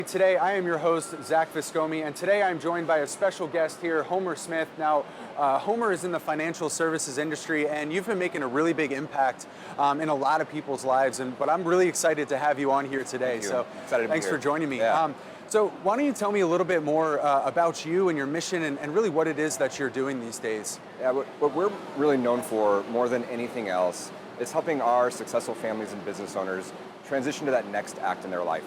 Today, I am your host, Zach Viscome, and today I'm joined by a special guest here, Homer Smith. Now, Homer is in the financial services industry, and you've been making a really big impact in a lot of people's lives, but I'm really excited to have you on here today. Thank you. So Excited to be thanks here. for joining me. Yeah. So why don't you tell me a little bit more about you and your mission and really what it is that you're doing these days? Yeah, what we're really known for more than anything else is helping our successful families and business owners transition to that next act in their life.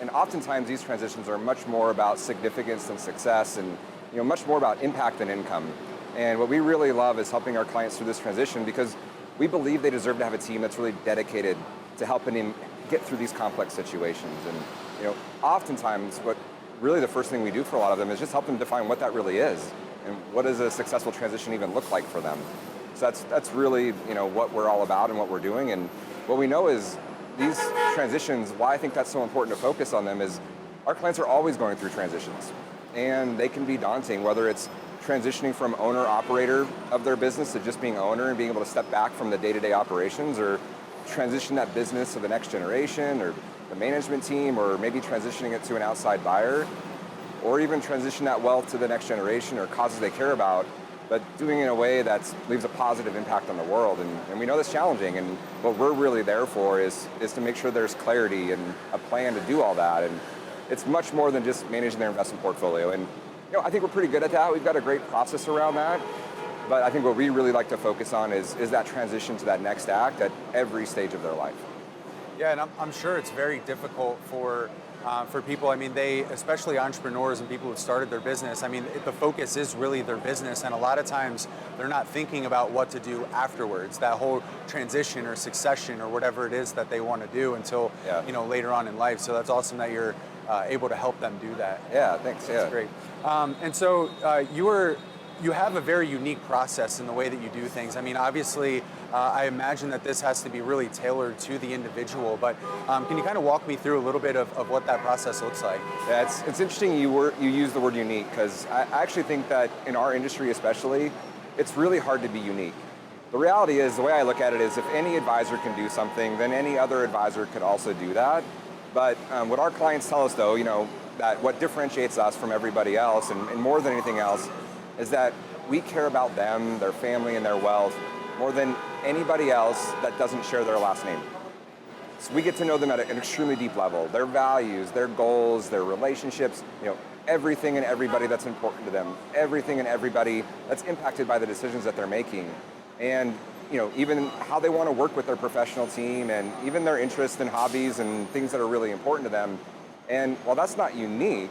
And oftentimes these transitions are much more about significance than success, and much more about impact than income. And what we really love is helping our clients through this transition because we believe they deserve to have a team that's really dedicated to helping them get through these complex situations. And oftentimes what really the first thing we do for a lot of them is just help them define what that really is and what does a successful transition even look like for them. So that's really what we're all about and what we're doing. And what we know is these transitions, why I think that's so important to focus on them is our clients are always going through transitions, and they can be daunting, whether it's transitioning from owner-operator of their business to just being owner and being able to step back from the day-to-day operations, or transition that business to the next generation or the management team, or maybe transitioning it to an outside buyer, or even transition that wealth to the next generation or causes they care about, but doing it in a way that leaves a positive impact on the world. And we know that's challenging, and what we're really there for is to make sure there's clarity and a plan to do all that. And it's much more than just managing their investment portfolio. And I think we're pretty good at that. We've got a great process around that. But I think what we really like to focus on is that transition to that next act at every stage of their life. Yeah, and I'm sure it's very difficult for people. I mean, especially entrepreneurs and people who've started their business, I mean, the focus is really their business, and a lot of times they're not thinking about what to do afterwards, that whole transition or succession or whatever it is that they want to do until later on in life. So that's awesome that you're able to help them do that. Yeah, thanks. That's great. And so you have a very unique process in the way that you do things. I mean, obviously, I imagine that this has to be really tailored to the individual, but can you kind of walk me through a little bit of what that process looks like? Yeah, it's interesting you use the word unique, because I actually think that in our industry especially, it's really hard to be unique. The reality is, the way I look at it is, if any advisor can do something, then any other advisor could also do that. But what our clients tell us, though, that what differentiates us from everybody else, and more than anything else, is that we care about them, their family, and their wealth more than anybody else that doesn't share their last name. So we get to know them at an extremely deep level, their values, their goals, their relationships, everything and everybody that's important to them, everything and everybody that's impacted by the decisions that they're making. And even how they want to work with their professional team, and even their interests and hobbies and things that are really important to them. And while that's not unique,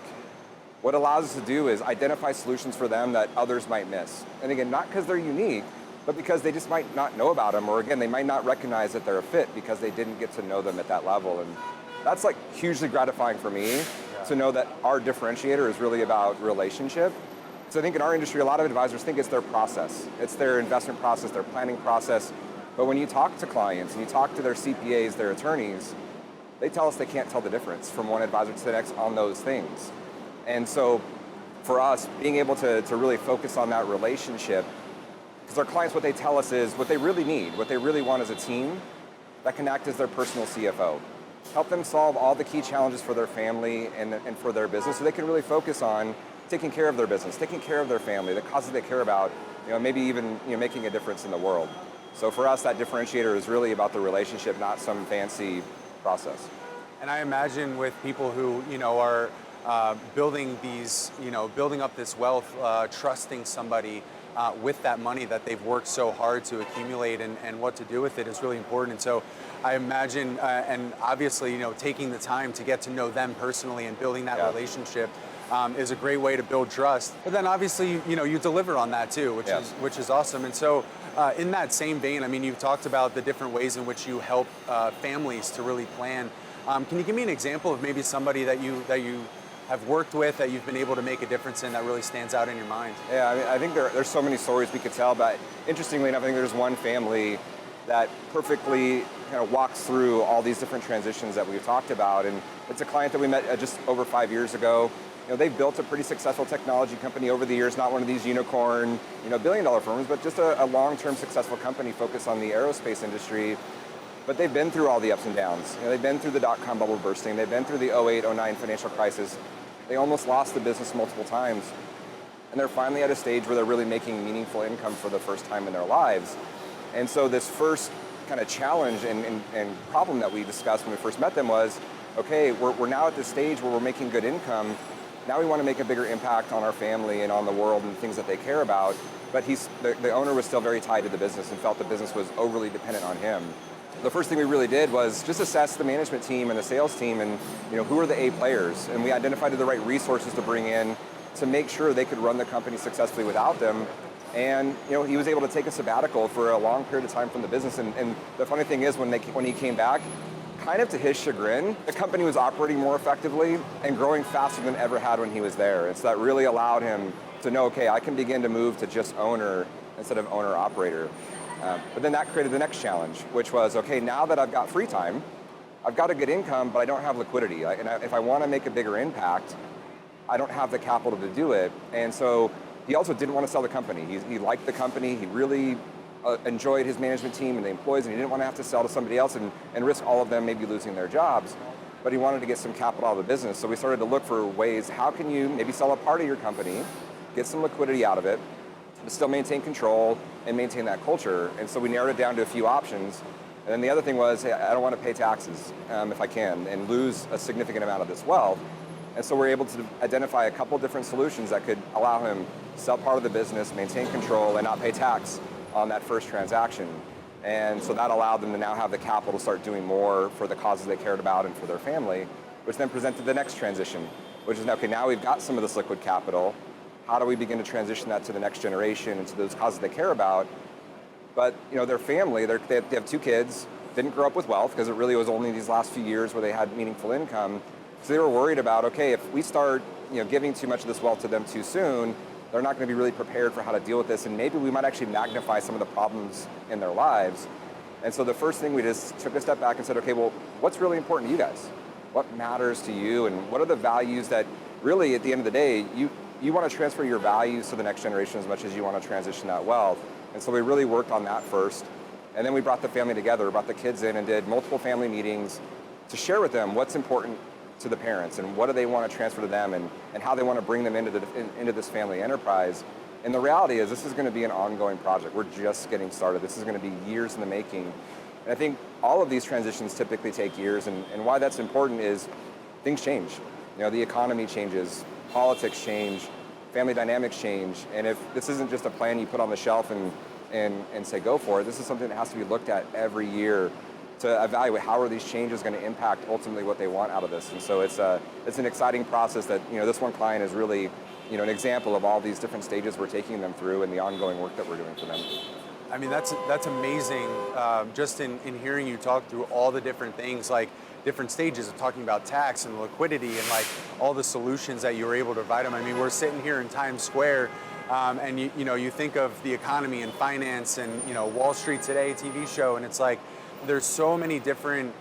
what it allows us to do is identify solutions for them that others might miss. And again, not because they're unique, but because they just might not know about them, or again, they might not recognize that they're a fit because they didn't get to know them at that level. And that's like hugely gratifying for me to know that our differentiator is really about relationship. So I think in our industry, a lot of advisors think it's their process. It's their investment process, their planning process. But when you talk to clients and you talk to their CPAs, their attorneys, they tell us they can't tell the difference from one advisor to the next on those things. And so for us, being able to really focus on that relationship, because our clients, what they tell us is what they really need, what they really want is a team that can act as their personal CFO. Help them solve all the key challenges for their family and for their business, so they can really focus on taking care of their business, taking care of their family, the causes they care about, maybe even making a difference in the world. So for us, that differentiator is really about the relationship, not some fancy process. And I imagine with people who are building up this wealth, trusting somebody with that money that they've worked so hard to accumulate and what to do with it is really important. And so I imagine, and obviously, taking the time to get to know them personally and building that relationship is a great way to build trust. But then obviously, you deliver on that too, which is awesome. And so in that same vein, I mean, you've talked about the different ways in which you help families to really plan. Can you give me an example of maybe somebody that you have worked with that you've been able to make a difference in that really stands out in your mind? Yeah, I mean, I think there's so many stories we could tell, but interestingly enough, I think there's one family that perfectly kind of walks through all these different transitions that we've talked about. And it's a client that we met just over 5 years ago. They've built a pretty successful technology company over the years, not one of these unicorn, billion-dollar firms, but just a long-term successful company focused on the aerospace industry. but they've been through all the ups and downs. They've been through the dot-com bubble bursting, they've been through the 08, 09 financial crisis. They almost lost the business multiple times. And they're finally at a stage where they're really making meaningful income for the first time in their lives. And so this first kind of challenge and problem that we discussed when we first met them was, okay, we're now at this stage where we're making good income. Now we want to make a bigger impact on our family and on the world and the things that they care about. But the owner was still very tied to the business and felt the business was overly dependent on him. The first thing we really did was just assess the management team and the sales team and who are the A players. And we identified the right resources to bring in to make sure they could run the company successfully without them. And he was able to take a sabbatical for a long period of time from the business. And the funny thing is when he came back, kind of to his chagrin, the company was operating more effectively and growing faster than ever had when he was there. And so that really allowed him to know, okay, I can begin to move to just owner instead of owner-operator. But then that created the next challenge, which was, okay, now that I've got free time, I've got a good income, but I don't have liquidity. If I want to make a bigger impact, I don't have the capital to do it. And so he also didn't want to sell the company. He liked the company. He really enjoyed his management team and the employees, and he didn't want to have to sell to somebody else and risk all of them maybe losing their jobs. But he wanted to get some capital out of the business. So we started to look for ways, how can you maybe sell a part of your company, get some liquidity out of it, but still maintain control and maintain that culture. And so we narrowed it down to a few options. And then the other thing was, hey, I don't want to pay taxes if I can and lose a significant amount of this wealth. And so we're able to identify a couple different solutions that could allow him to sell part of the business, maintain control, and not pay tax on that first transaction. And so that allowed them to now have the capital to start doing more for the causes they cared about and for their family, which then presented the next transition, which is, okay, now we've got some of this liquid capital. How do we begin to transition that to the next generation and to those causes they care about? But their family, they have 2 kids, didn't grow up with wealth because it really was only these last few years where they had meaningful income. So they were worried about, okay, if we start giving too much of this wealth to them too soon, they're not going to be really prepared for how to deal with this, and maybe we might actually magnify some of the problems in their lives. And so the first thing, we just took a step back and said, okay, well, what's really important to you guys? What matters to you, and what are the values that really, at the end of the day, you want to transfer your values to the next generation as much as you want to transition that wealth. And so we really worked on that first. And then we brought the family together, brought the kids in and did multiple family meetings to share with them what's important to the parents and what do they want to transfer to them and how they want to bring them into this family enterprise. And the reality is this is going to be an ongoing project. We're just getting started. This is going to be years in the making. And I think all of these transitions typically take years, and why that's important is things change. The economy changes, politics change, family dynamics change, and if this isn't just a plan you put on the shelf and say go for it, this is something that has to be looked at every year to evaluate how are these changes going to impact ultimately what they want out of this. And so it's an exciting process that this one client is really an example of all these different stages we're taking them through and the ongoing work that we're doing for them. I mean, that's amazing. Just in hearing you talk through all the different things, like different stages of talking about tax and liquidity and like all the solutions that you were able to provide them. I mean, we're sitting here in Times Square, and you think of the economy and finance and Wall Street Today TV show, and it's like there's so many different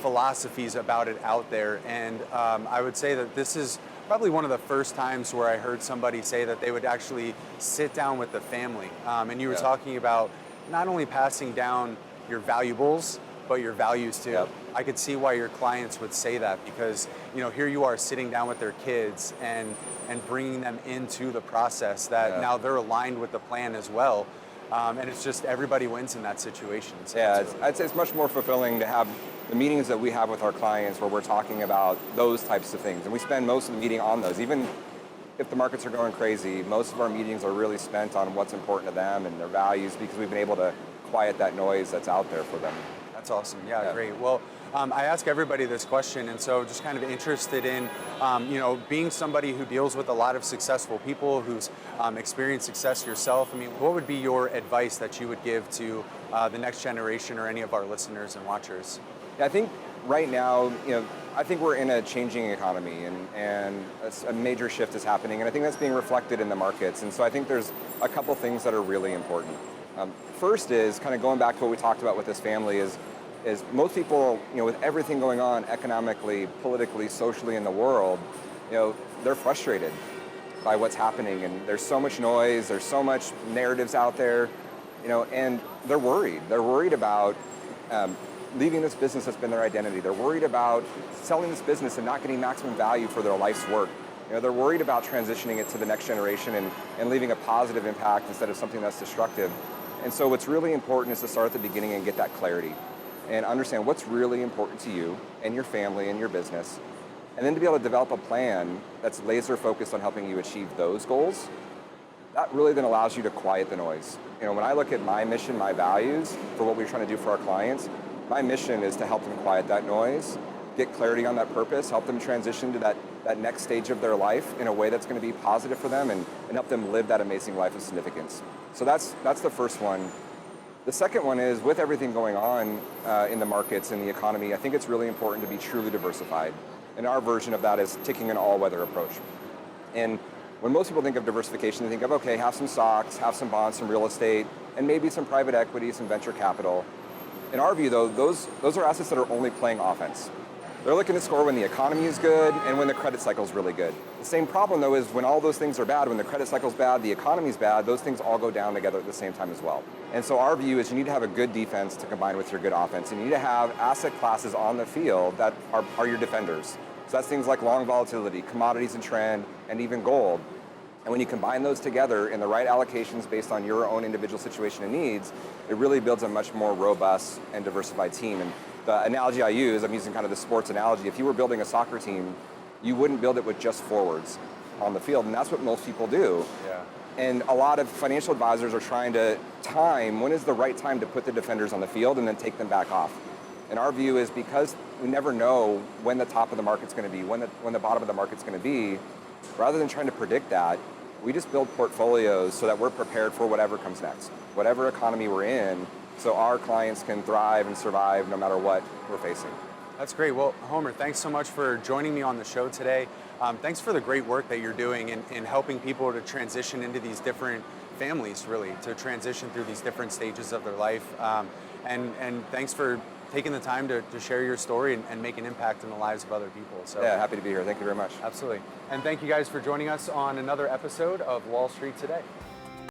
philosophies about it out there, and I would say that this is probably one of the first times where I heard somebody say that they would actually sit down with the family. And you were talking about not only passing down your valuables, but your values too. Yep. I could see why your clients would say that, because here you are sitting down with their kids and bringing them into the process that now they're aligned with the plan as well. And it's just everybody wins in that situation. So I'd say it's much more fulfilling to have the meetings that we have with our clients where we're talking about those types of things. And we spend most of the meeting on those. Even if the markets are going crazy, most of our meetings are really spent on what's important to them and their values, because we've been able to quiet that noise that's out there for them. That's awesome. Yeah. Great. Well, I ask everybody this question, and so just kind of interested in, being somebody who deals with a lot of successful people, who's experienced success yourself. I mean, what would be your advice that you would give to the next generation or any of our listeners and watchers? Yeah, I think right now, I think we're in a changing economy, and a major shift is happening, and I think that's being reflected in the markets. And so I think there's a couple things that are really important. First is kind of going back to what we talked about with this family is most people, with everything going on economically, politically, socially in the world, they're frustrated by what's happening, and there's so much noise, there's so much narratives out there, and they're worried. They're worried about leaving this business that's been their identity. They're worried about selling this business and not getting maximum value for their life's work. They're worried about transitioning it to the next generation and leaving a positive impact instead of something that's destructive. And so what's really important is to start at the beginning and get that clarity and understand what's really important to you and your family and your business. And then to be able to develop a plan that's laser focused on helping you achieve those goals, that really then allows you to quiet the noise. When I look at my mission, my values for what we're trying to do for our clients, my mission is to help them quiet that noise, get clarity on that purpose, help them transition to that next stage of their life in a way that's going to be positive for them and help them live that amazing life of significance. So that's the first one. The second one is, with everything going on in the markets and the economy, I think it's really important to be truly diversified. And our version of that is taking an all-weather approach. And when most people think of diversification, they think of, okay, have some stocks, have some bonds, some real estate, and maybe some private equity, some venture capital. In our view, though, those are assets that are only playing offense. They're looking to score when the economy is good and when the credit cycle is really good. The same problem, though, is when all those things are bad, when the credit cycle is bad, the economy is bad, those things all go down together at the same time as well. And so our view is you need to have a good defense to combine with your good offense. And you need to have asset classes on the field that are your defenders. So that's things like long volatility, commodities and trend, and even gold. And when you combine those together in the right allocations based on your own individual situation and needs, it really builds a much more robust and diversified team. And the analogy I use, I'm using kind of the sports analogy, if you were building a soccer team, you wouldn't build it with just forwards on the field, and that's what most people do. Yeah. And a lot of financial advisors are trying to time when is the right time to put the defenders on the field and then take them back off. And our view is, because we never know when the top of the market's going to be, when the bottom of the market's going to be, rather than trying to predict that, we just build portfolios so that we're prepared for whatever comes next, whatever economy we're in, so our clients can thrive and survive no matter what we're facing. That's great. Well, Homer, thanks so much for joining me on the show today. Thanks for the great work that you're doing in helping people to transition into these different families, really, to transition through these different stages of their life. And thanks for taking the time to share your story and make an impact in the lives of other people. So yeah, happy to be here. Thank you very much. Absolutely. And thank you guys for joining us on another episode of Wall Street Today.